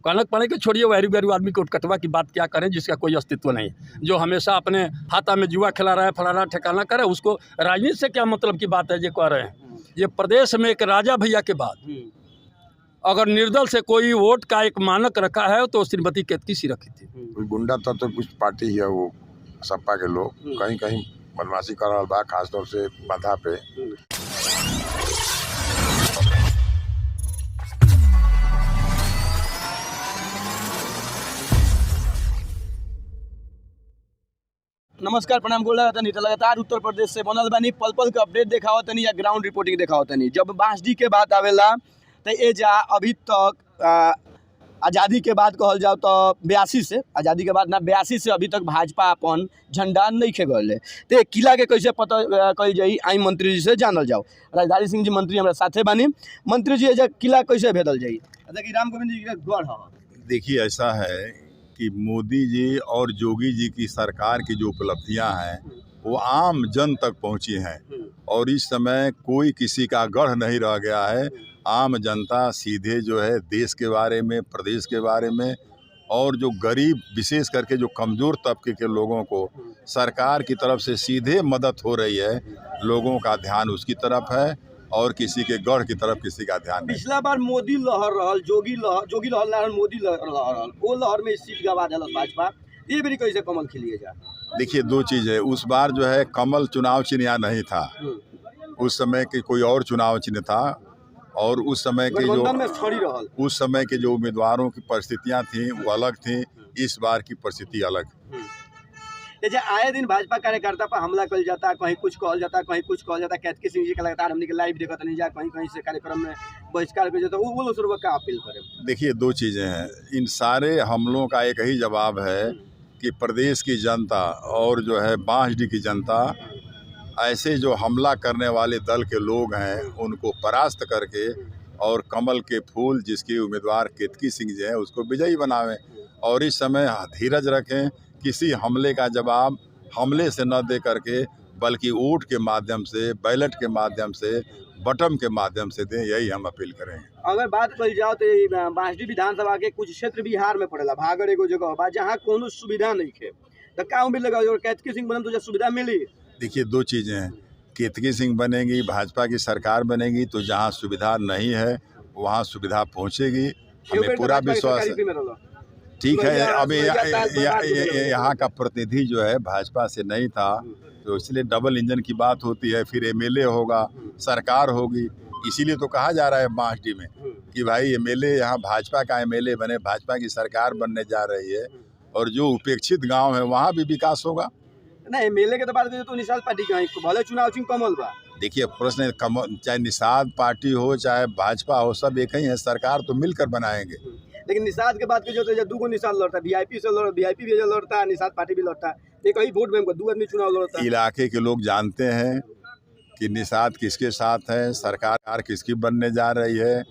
कनक पड़े के छोड़िए, वैरू वैरू आदमी को कटवा की बात क्या करें जिसका कोई अस्तित्व नहीं, जो हमेशा अपने हाथा में जुआ खिला रहा है, फलाना ठिकाना करे, उसको राजनीति से क्या मतलब की बात है ये कह रहे हैं। ये प्रदेश में एक राजा भैया के बाद अगर निर्दल से कोई वोट का एक मानक रखा है तो श्रीमती केतकी सी रखी थी। कोई गुंडा तत्व तो कुछ पार्टी है वो सपा के लोग कहीं कहीं बदमाशी कर रहा बा, खासतौर से बाधा पे। नमस्कार, प्रणाम। गोला तनी तो लगातार उत्तर प्रदेश से बनल बानी, पल पल के अपडेट देखाओ तनी या ग्राउंड रिपोर्टिंग देखाओ तनी। जब बांसडी के बात आवेला तो ये जा अभी तक आज़ादी के बाद कहल जाओ तो 82 से, आज़ादी के बाद ना 82 से अभी तक भाजपा अपन झंडा नहीं खे गए। तो किला के कैसे पता कल जाई, आई मंत्री जी से जानल जाओ। राजधानी सिंह जी मंत्री हमारे साथे बानी। मंत्री जी ये किला कैसे भेदल जाई? कि राम गोविंद जी के गढ़ है। देखिए, ऐसा है कि मोदी जी और योगी जी की सरकार की जो उपलब्धियां हैं वो आम जन तक पहुंची हैं और इस समय कोई किसी का गढ़ नहीं रह गया है। आम जनता सीधे जो है देश के बारे में, प्रदेश के बारे में और जो गरीब, विशेष करके जो कमज़ोर तबके के लोगों को सरकार की तरफ से सीधे मदद हो रही है। लोगों का ध्यान उसकी तरफ है और किसी के गढ़ की तरफ किसी का ध्यान नहीं। पिछला बार मोदी लहर रहल, जोगी लहर ना, मोदी लहर रहल, वो लहर में सीट गवा दिल भाजपा। ये भी कैसे कमल खिलिए जा? देखिए, दो चीज़ है। उस बार जो है कमल चुनाव चिन्ह यहाँ नहीं था, उस समय के कोई और चुनाव चिन्ह था और उस समय के जो उम्मीदवारों की परिस्थितियाँ थीं वो अलग थीं। इस बार की परिस्थिति अलग। जैसे आए दिन भाजपा कार्यकर्ता पर हमला कल जाता, कहीं कुछ कहल जाता, कहीं कुछ कहल जाता। केतकी सिंह जी का लगातार हमने के लाइव देखा नहीं जा, कहीं कहीं से कार्यक्रम में बहिष्कार कर जाता। वो लोग का अपील करें। देखिए, दो चीज़ें हैं। इन सारे हमलों का एक ही जवाब है कि प्रदेश की जनता और जो है बांसडी की जनता ऐसे जो हमला करने वाले दल के लोग हैं उनको परास्त करके और कमल के फूल जिसके उम्मीदवार केतकी सिंह जी हैं उसको विजयी बनावें। और इस समय धीरज रखें, किसी हमले का जवाब हमले से न दे करके बल्कि वोट के माध्यम से, बैलेट के माध्यम से, बटन के माध्यम से दें। यही हम अपील करेंगे। अगर बात कल जाओ तो बांसडी विधानसभा के कुछ क्षेत्र बिहार में पड़ेला, भागड़ एगो जगह बा जहाँ कोनो सुविधा नहीं है, तो क्या उम्मीद लगा केतकी सिंह बनम तो सुविधा मिली? देखिए, दो चीज़ें हैं। केतकी सिंह बनेगी, भाजपा की सरकार बनेगी तो जहाँ सुविधा नहीं है वहाँ सुविधा पहुँचेगी, हमें पूरा विश्वास है। ठीक है, अभी यहाँ का प्रतिनिधि जो है भाजपा से नहीं था तो इसलिए डबल इंजन की बात होती है। फिर एमएलए होगा, सरकार होगी, इसीलिए तो कहा जा रहा है बांसडी में कि भाई एमएलए, यहाँ भाजपा का एमएलए बने, भाजपा की सरकार बनने जा रही है और जो उपेक्षित गांव है वहाँ भी विकास होगा। नहीं, एमएलए के तो बात तो निषाद पार्टी का भले चुनाव चिन्ह कमल बा। देखिए, प्रश्न कमल, चाहे निषाद पार्टी हो चाहे भाजपा हो, सब एक ही है। सरकार तो मिलकर बनाएंगे। लेकिन निषाद के बात की जो दूगो निषाद लड़ता, वीआईपी से वीआईपी भी लड़ता, निषाद पार्टी भी लड़ता, एक ही वोट बैंक दो आदमी चुनाव लड़ता। इलाके के लोग जानते हैं कि निषाद किसके साथ है, सरकार किसकी बनने जा रही है,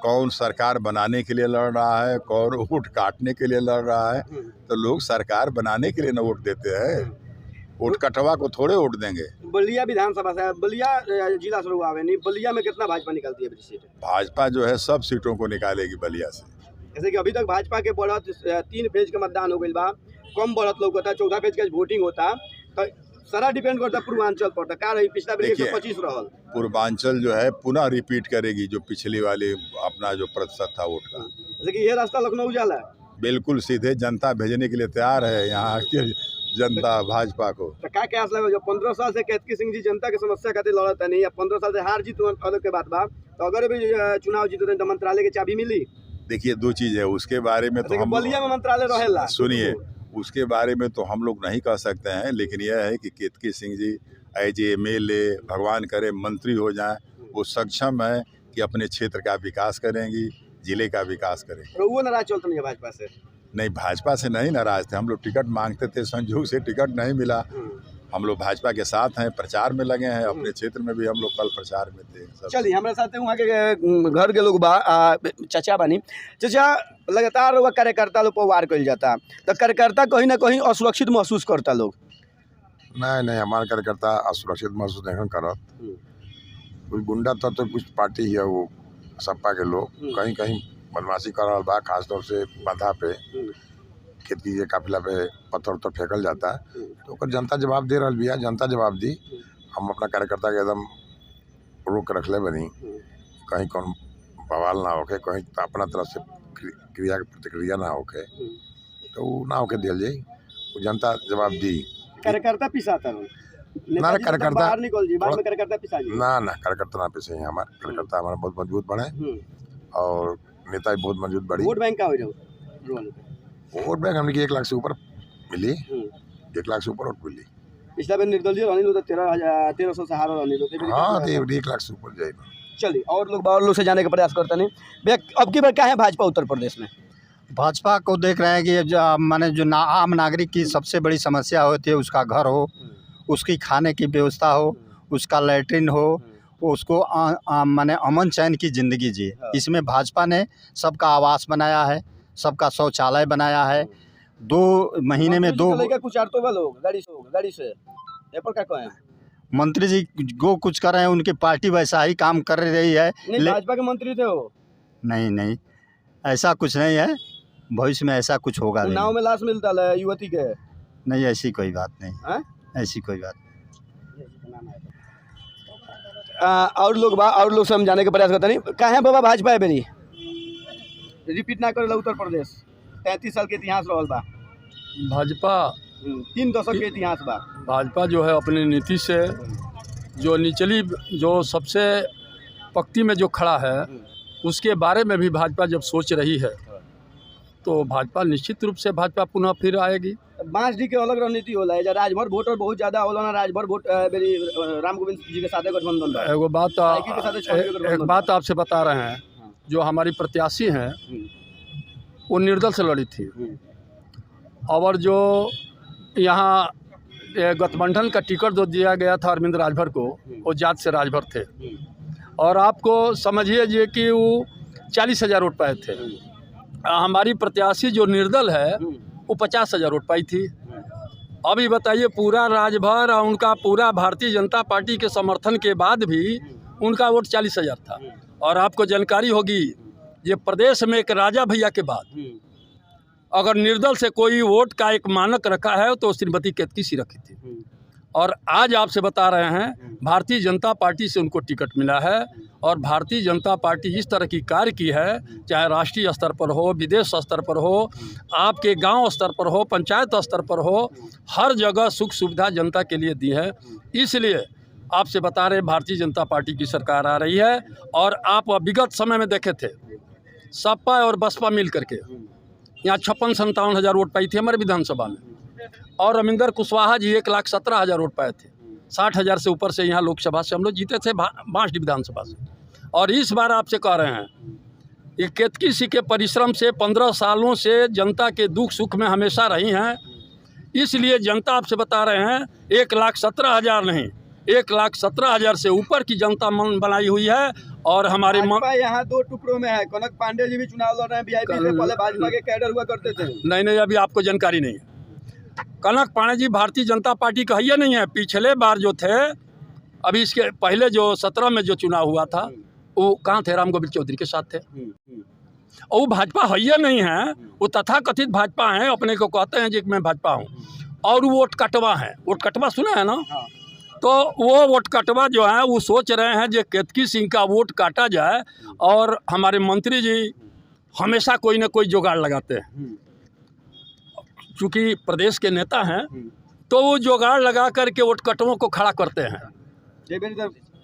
कौन सरकार बनाने के लिए लड़ रहा है, कौन वोट काटने के लिए लड़ रहा है। तो लोग सरकार बनाने के लिए न वोट देते हैं, वोट कटवा को थोड़े वोट देंगे। बलिया विधानसभा से, बलिया जिला शुरू आवे नहीं, बलिया में कितना भाजपा निकलती है सीट? भाजपा जो है सब सीटों को निकालेगी बलिया से। जैसे कि अभी तक भाजपा के बढ़त 3 फेज के मतदान हो गई बा, कम बढ़त लोग होता, 14 फेज का वोटिंग होता, तो सारा डिपेंड करता पूर्वांचल पर। क्या रही पिछला बेर 125 रहल। पूर्वांचल जो है पुनः रिपीट करेगी जो पिछली वाली अपना जो प्रतिशत था वोट का। जैसे कि ये रास्ता लखनऊ जाला बिल्कुल सीधे जनता भेजने के लिए तैयार है यहाँ की जनता भाजपा को। तो क्या क्या लगा जो 15 साल से केतकी सिंह जी जनता की समस्या खातिर लड़ता नहीं, या 15 साल से हार जीत अलग के बात बा, तो अगर भी चुनाव जीतते तो मंत्रालय की चाबी मिली? देखिए, दो चीज़ है उसके बारे में तो हम बलिया में मंत्रालय रहेला। सुनिए, उसके बारे में तो हम लोग नहीं कह सकते हैं, लेकिन यह है कि केतकी सिंह जी एज एमएलए, भगवान करे मंत्री हो जाएं, वो सक्षम है कि अपने क्षेत्र का विकास करेंगी, जिले का विकास करेंगी। वो नाराज चलता नहीं है भाजपा से? नहीं, भाजपा से नहीं नाराज थे। हम लोग टिकट मांगते थे, संजोग से टिकट नहीं मिला। हम लोग भाजपा के साथ हैं, प्रचार में लगे हैं। अपने क्षेत्र में भी हम लोग कल प्रचार में थे। चलिए, हमारे साथ वहाँ के घर के लोग बा, चाचा बानी। चाचा, लगातार वो कार्यकर्ता लोग पर वार कल जाता, तो कार्यकर्ता कहीं ना कहीं असुरक्षित महसूस करता लोग? नहीं, हमारे कार्यकर्ता असुरक्षित महसूस नहीं करत। कोई गुंडा तत्व तो कुछ पार्टी है वो सपा के लोग कहीं कहीं बदमाशी कर रहल बा, खासतौर से बाधा पे खेती के काफिला पे पत्थर उत्थर फेंकल जाता है, तो ओकर जनता जवाब दे रहल बिया। जनता जवाब दी। हम अपना कार्यकर्ता के एकदम रोक के रखले बनी, कहीं कौन बवाल ना होके, कहीं अपना तरफ से क्रिया प्रतिक्रिया ना होके, तो वो ना होके दिल जाई, वो जनता जवाब दी। कार्यकर्ता पिसाता हूँ ना कार्यकर्ता बाहर निकल जी, बाद में कार्यकर्ता पिसा जी। ना कार्यकर्ता ना पिसे हैं। हमारे कार्यकर्ता हमारा बहुत मजबूत बने और नेता भी बहुत मजबूत बढ़ी। वोट बैंक का हो जाओ, वोट बैंक हमने की 1 लाख से ऊपर मिली, 1 लाख से ऊपर वोट मिली। पिछला बार निर्दलीय रहनी लो तो 1300 से हारो रहनी लो। हाँ, तो 1 लाख से ऊपर जाएगा। चलिए और लोग से जाने का प्रयास करते नहीं भैया। अब की बार क्या है भाजपा उत्तर प्रदेश में? भाजपा को देख रहे हैं कि माने जो आम नागरिक की सबसे बड़ी समस्या होती है, उसका घर हो, उसकी खाने की व्यवस्था हो, उसका लैट्रिन हो, उसको माने अमन चैन की ज़िंदगी जिए। इसमें भाजपा ने सबका आवास बनाया है, सबका शौचालय बनाया है। 2 महीने में 2 कुछ गाड़ी से एपर का कहें मंत्री जी जो कुछ कर रहे हैं, उनकी पार्टी वैसा ही काम कर रही है। भाजपा के मंत्री थे वो? नहीं, ऐसा कुछ नहीं है। भविष्य में ऐसा कुछ होगा नहीं। नाव में लाश मिलता है युवती के? नहीं, ऐसी कोई बात नहीं। ऐसी कोई बात। और लोग से हम जाने का प्रयास करते नहीं। कहाँ है बाबा भाजपा है बेरी? रिपीट ना करे उत्तर प्रदेश 33 साल के इतिहास रहल बा। भाजपा 3 दशक के इतिहास बा। भाजपा जो है अपनी नीति से जो निचली, जो सबसे पंक्ति में जो खड़ा है, उसके बारे में भी भाजपा जब सोच रही है, तो भाजपा निश्चित रूप से भाजपा पुनः फिर आएगी। बांसडी के अलग रणनीति होला है, राजभर वोटर बहुत ज्यादा होला ना, राजभर वोट राम गोविंद जी के साथ गठबंधन बा। एक बात आपसे बता रहे हैं, जो हमारी प्रत्याशी हैं वो निर्दल से लड़ी थी, और जो यहाँ गठबंधन का टिकट जो दिया गया था अरविंद राजभर को, वो जात से राजभर थे, और आपको समझिए कि वो 40,000 वोट पाए थे। हमारी प्रत्याशी जो निर्दल है वो 50,000 वोट पाई थी। अभी बताइए, पूरा राजभर और उनका पूरा भारतीय जनता पार्टी के समर्थन के बाद भी उनका वोट 40,000 था। और आपको जानकारी होगी, ये प्रदेश में एक राजा भैया के बाद अगर निर्दल से कोई वोट का एक मानक रखा है तो श्रीमती केतकी सी रखी थी। और आज आपसे बता रहे हैं, भारतीय जनता पार्टी से उनको टिकट मिला है, और भारतीय जनता पार्टी इस तरह की कार्य की है, चाहे राष्ट्रीय स्तर पर हो, विदेश स्तर पर हो, आपके गांव स्तर पर हो, पंचायत स्तर पर हो, हर जगह सुख सुविधा जनता के लिए दी है। इसलिए आपसे बता रहे, भारतीय जनता पार्टी की सरकार आ रही है। और आप विगत समय में देखे थे, सपा और बसपा मिल करके यहाँ 56-57 हज़ार वोट पाई थी हमारे विधानसभा में, और रविंदर कुशवाहा जी 1,17,000 वोट पाए थे। 60,000 से ऊपर से यहाँ लोकसभा से हम लोग जीते थे, बांसडी विधानसभा से। और इस बार आपसे कह रहे हैं, ये केतकी सी के परिश्रम से 15 सालों से जनता के दुख सुख में हमेशा रही हैं। इसलिए जनता आपसे बता रहे हैं, 1,17,000 नहीं, 1,17,000 से ऊपर की जनता मन बनाई हुई है। और हमारे यहाँ 2 टुकड़ों में है। कनक पांडे जी भी चुनाव लड़ रहे हैं, वीआईपी से पहले भाजपा के कैडर हुआ करते थे। नहीं, अभी आपको जानकारी नहीं है। कनक पांडे जी भारतीय जनता पार्टी का ही नहीं है। पिछले बार जो थे, अभी इसके पहले जो 17 में जो चुनाव हुआ था, वो कहाँ थे? राम गोविंद चौधरी के साथ थे। और वो भाजपा है नहीं है, वो तथाकथित भाजपा हैं, अपने को कहते हैं कि मैं भाजपा हूँ। और वो वोट कटवा है। वोट कटवा सुना है ना? तो वो वोट कटवा जो है, वो सोच रहे हैं कि केतकी सिंह का वोट काटा जाए, और हमारे मंत्री जी हमेशा कोई ना कोई जुगाड़ लगाते हैं। चूँकि प्रदेश के नेता हैं, तो वो जुगाड़ लगा करके वोट कटवों को खड़ा करते हैं,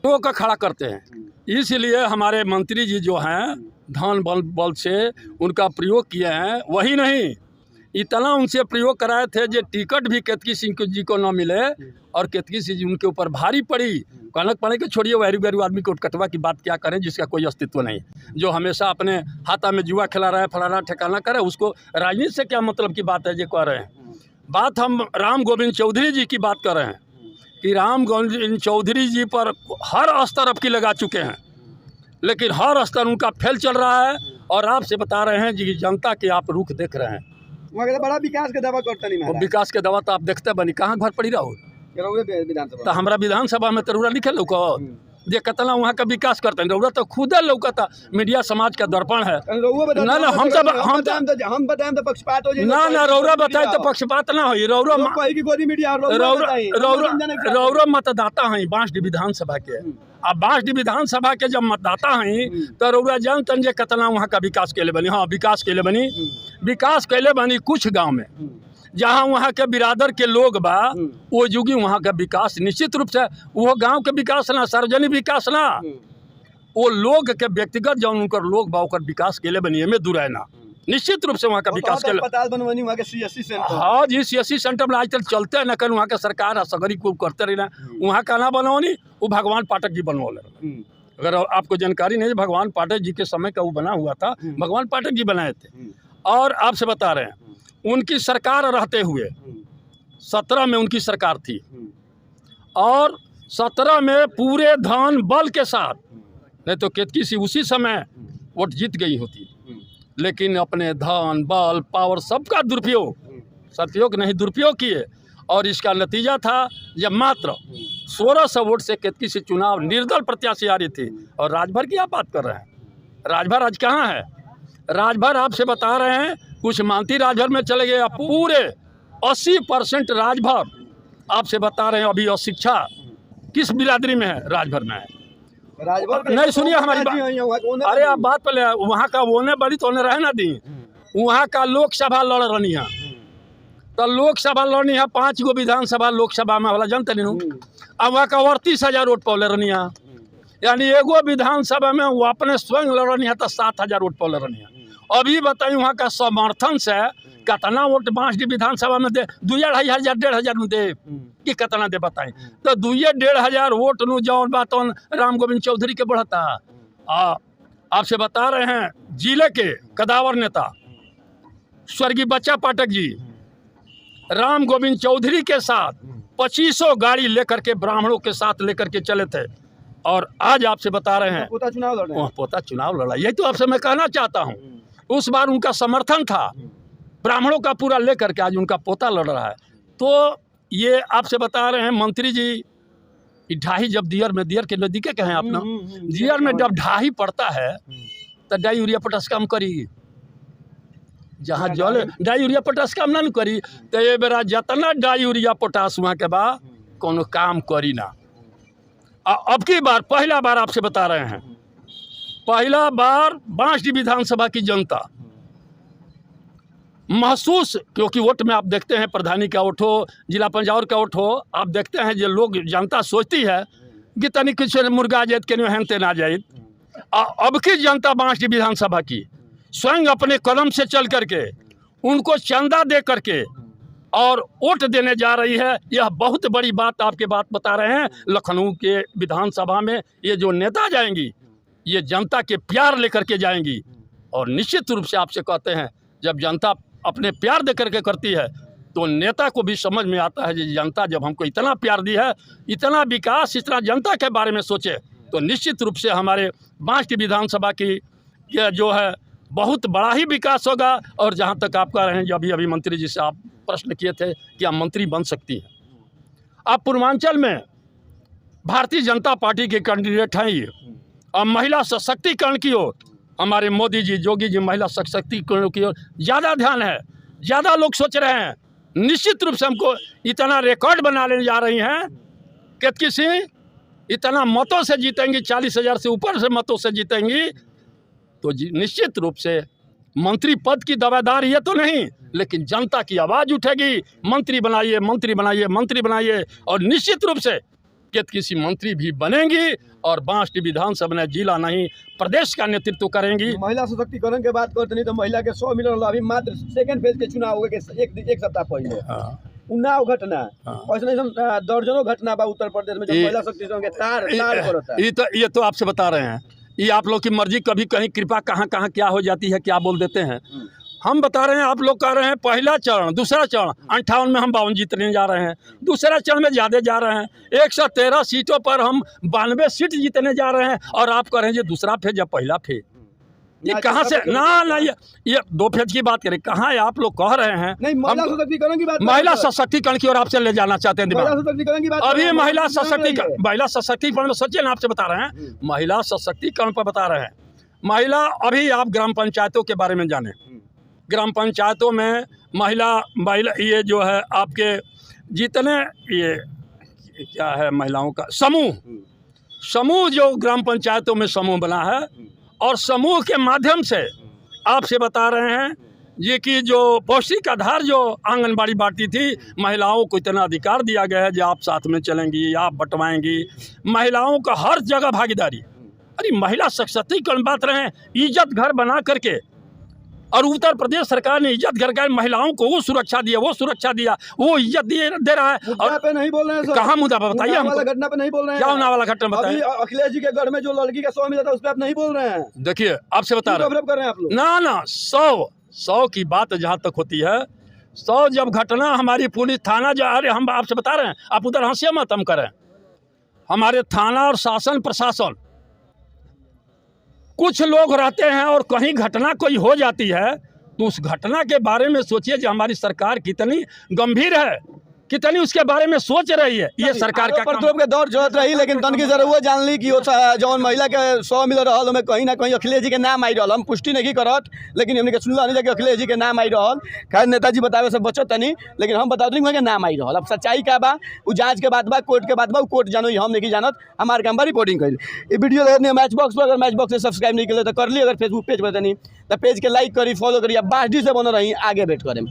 वो का खड़ा करते हैं। इसलिए हमारे मंत्री जी जो हैं, धन बल से उनका प्रयोग किए हैं। वही नहीं, इतना उनसे प्रयोग कराए थे जो टिकट भी केतकी सिंह जी को न मिले, और केतकी सिंह जी उनके ऊपर भारी पड़ी। कनक पांडे के छोड़िए, वैरू आदमी को कटवा की बात क्या करें, जिसका कोई अस्तित्व नहीं, जो हमेशा अपने हाथा में जुआ खिला रहा है, फलाना ठिकाना करे। उसको राजनीति से क्या मतलब की बात है जो कह रहे हैं? बात हम राम गोविंद चौधरी जी की बात कर रहे हैं कि राम गोविंद चौधरी जी पर हर स्तर अब की लगा चुके हैं, लेकिन हर स्तर उनका फेल चल रहा है। और आपसे बता रहे हैं जी, जनता के आप रुख देख रहे हैं, बड़ा विकास के दावा करता नहीं। वो विकास के दावा तो आप देखते बनी, कहाँ घर पड़ी रहो? तो हमारा विधानसभा में तरुरा लिखे लो, जे कितना वहाँ का विकास करते हैं रउरा तो खुद लौकता मीडिया समाज का दर्पण है। ना ना हम बताएं तो पक्षपात हो जाए। ना रउरा बताए तो पक्षपात ना हो। रउरा मतदाता हैं बांसडीह विधानसभा के। अब बांसडीह विधानसभा के जब मतदाता हैं तो रउरा जानते जे कितना वहाँ का विकास कैले बनी। हाँ विकास कैले बनी कुछ गाँव में जहाँ वहाँ के बिरादर के लोग बा वो जुगी वहाँ का विकास निश्चित रूप से वो गांव के विकास ना सार्वजनिक विकास ना वो लोग के व्यक्तिगत जौन उनकर लोग बा ओकर विकास के लिए बनी में दूर है ना निश्चित रूप से वहाँ का विकास के अस्पताल बनवानी वहाँ के CSC सेंटर। हाँ जी CSC सेंटर में आज तक चलते हैं ना कर वहाँ के सरकार सगरी को करते रही ना वहाँ का ना बनवानी वो भगवान पाठक जी बनवले। अगर आपको जानकारी नहीं भगवान पाठक जी के समय का वो बना हुआ था भगवान पाठक जी बनाए थे। और आपसे बता रहे हैं उनकी सरकार रहते हुए 17 में उनकी सरकार थी और 17 में पूरे धन बल के साथ नहीं तो केतकी सी उसी समय वोट जीत गई होती लेकिन अपने धन बल पावर सबका दुरुपयोग सदुपयोग नहीं दुरुपयोग किए और इसका नतीजा था जब मात्र 1600 वोट से केतकी से चुनाव निर्दल प्रत्याशी आ रही थी। और राजभर की आप बात कर रहे हैं राजभर आज कहाँ है? राजभर आपसे बता रहे हैं कुछ मानती राजभर में चले गए पूरे 80% राजभर आपसे बता रहे हैं अभी अशिक्षा किस बिरादरी में है? राजभर में है। नहीं सुनिए हमारी बात। अरे आप बात पहले वहाँ का वो बड़ी तो रहे ना दी वहाँ का लोकसभा लड़ रही है तो लोकसभा लड़नी है 5 गो विधानसभा लोकसभा में वाला जनता नहीं अब वहाँ का 38,000 वोट पौले रही है यानी एगो विधानसभा में वो अपने स्वयं लड़ रही है तो 7,000 वोट पौले रही है। अभी बताइए वहाँ का समर्थन से कितना वोट बांसडीह विधानसभा में दे 2,500 1,500 में दे कि कितना दे बताएं तो 2,500 वोट नु जौन बात राम गोविंद चौधरी के बढ़ता। आपसे बता रहे हैं जिले के कदावर नेता स्वर्गीय बच्चा पाठक जी राम गोविंद चौधरी के साथ 2500 गाड़ी लेकर के ब्राह्मणों के साथ लेकर के चले थे और आज आपसे बता रहे हैं पोता चुनाव लड़ा। यही तो आपसे मैं कहना चाहता हूँ उस बार उनका समर्थन था ब्राह्मणों का पूरा लेकर के आज उनका पोता लड़ रहा है। तो ये आपसे बता रहे हैं मंत्री जी ढाई जब दियर के नजदीके के हैं अपना दियर में जब ढाई पड़ता है तो डाई यूरिया पोटास काम करी जहाँ जल डाई यूरिया पोटास काम ना करी तो ये बेरा जितना डाई यूरिया पोटास वहाँ के बाद कोनो काम करी ना। अब की बार पहला बार आपसे बता रहे हैं पहला बार बांसडीह विधानसभा की जनता महसूस क्योंकि वोट में आप देखते हैं प्रधानी का वोट हो जिला पंचायत का वोट हो आप देखते हैं जो लोग जनता सोचती है कि तनी कुछ मुर्गा जात के हेनते ना जाए। अब की जनता बांसडीह विधानसभा की स्वयं अपने कदम से चल करके उनको चंदा दे करके और वोट देने जा रही है। यह बहुत बड़ी बात आपके बात बता रहे हैं। लखनऊ के विधानसभा में ये जो नेता जाएंगी ये जनता के प्यार लेकर के जाएंगी और निश्चित रूप से आपसे कहते हैं जब जनता अपने प्यार दे करके करती है तो नेता को भी समझ में आता है कि जनता जब हमको इतना प्यार दी है इतना विकास इतना जनता के बारे में सोचे तो निश्चित रूप से हमारे बांसडीह विधानसभा की जो है बहुत बड़ा ही विकास होगा। और जहाँ तक आप कह रहे हैं अभी अभी मंत्री जी से आप प्रश्न किए थे कि आप मंत्री बन सकती हैं। आप पूर्वांचल में भारतीय जनता पार्टी के कैंडिडेट हैं ये और महिला सशक्तिकरण की ओर हमारे मोदी जी योगी जी महिला सशक्तिकरण की ओर ज़्यादा ध्यान है। ज़्यादा लोग सोच रहे हैं निश्चित रूप से हमको इतना रिकॉर्ड बनाने जा रही हैं केतकी सिंह इतना मतों से जीतेंगी 40,000 से ऊपर से मतों से जीतेंगी तो निश्चित रूप से मंत्री पद की दावेदार ये तो नहीं लेकिन जनता की आवाज़ उठेगी मंत्री बनाइए मंत्री बनाइए मंत्री बनाइए और निश्चित रूप से केतकी सिंह मंत्री भी बनेंगी और बांसडीह विधानसभा में जिला नहीं प्रदेश का नेतृत्व करेंगी। महिला सशक्तिकरण के बात करते नहीं तो महिला के 100 मिलल अभी मात्र सेकंड फेज के चुनाव हो गए एक सप्ताह पहले उन्नाव घटना ऐसे दर्जनों घटना बा उत्तर प्रदेश में जो महिला सशक्तिकरण के तार करता है। ये तो आपसे बता रहे हैं ये आप लोग की मर्जी कभी कहीं कृपा कहाँ कहाँ क्या हो जाती है क्या बोल देते हैं। हम बता रहे हैं आप लोग कह रहे हैं पहला चरण दूसरा चरण 58 में हम 52 जीतने जा रहे हैं दूसरा चरण में ज़्यादा जा रहे हैं 113 सीटों पर हम 92 सीट जीतने जा रहे हैं और आप कह रहे हैं ये दूसरा फेज या पहला फेज ये कहाँ से ना ये 2 फेज की बात करें, कहाँ है आप लोग कह रहे हैं नहीं, महिला सशक्तिकरण की बात, महिला सशक्तिकरण की ओर आपसे ले जाना चाहते हैं महिला दिमाग। सशक्तिकरण की बात अभी महिला सशक्तिकरण में सोचिए ना, आपसे बता रहे हैं महिला सशक्तिकरण पर बता रहे हैं। महिला, अभी आप ग्राम पंचायतों के बारे में जाने, ग्राम पंचायतों में महिला ये जो है आपके जितने ये क्या है महिलाओं का समूह जो ग्राम पंचायतों में समूह बना है, और समूह के माध्यम से आपसे बता रहे हैं ये कि जो पौष्टिक आधार जो आंगनबाड़ी बांटती थी, महिलाओं को इतना अधिकार दिया गया है जो आप साथ में चलेंगी, आप बंटवाएंगी, महिलाओं का हर जगह भागीदारी। अरे महिला सशक्तिकरण बात रहे हैं, इज्जत घर बना करके, और उत्तर प्रदेश सरकार ने इज्जत घर का महिलाओं को वो सुरक्षा दिया, वो इज्जत दे रहा है। और पे नहीं बोल रहे हैं, कहाँ मुद्दा पर बताइए हमको, घटना पे नहीं बोल रहे हैं, क्या होने वाला घटना बताइए। अखिलेश जी के घर में जो लड़की का 100 मिला था उस पर आप नहीं बोल रहे हैं। देखिए आपसे बता रहे हैं, कर रहे हैं आप लोग ना 100 की बात जहाँ तक होती है, 100 जब घटना हमारी पुलिस थाना जो, अरे हम आपसे बता रहे हैं, आप उधर हंसिया मत हम करें, हमारे थाना और शासन प्रशासन, कुछ लोग रहते हैं और कहीं घटना कोई हो जाती है तो उस घटना के बारे में सोचिए जो हमारी सरकार कितनी गंभीर है, कितनी उसके बारे में सोच रही है। ये सरकार का प्रतोप के दौर जरूरत रही, लेकिन तन की जरूरत जान ली कि जौन महिला के 100 मिल रहा है कहीं ना कहीं अखिलेश जी के नाम आई रहा, हम पुष्टि नहीं करत, लेकिन हमने सुनल नहीं कि अखिलेश जी के नाम आई रहा। खैर नेताजी बतावे से बचत नहीं, लेकिन हम बता दें कि नाम आई रहा। अब सच्चाई क्या बा, वो जांच के बाद बा, कोर्ट के बाद बा, कोर्ट जानो, हम नहीं जानत, हमारे काम पर रिपोर्टिंग करी। ये वीडियो लगने मैच बॉक्स पर, अगर मैच बॉक्स से सब्सक्राइब नहीं कर तो कर ली, अगर फेसबुक पेज पर नहीं तो पेज के लाइक करी, फॉलो करी, बासडी से बन रही, आगे भेंट करें।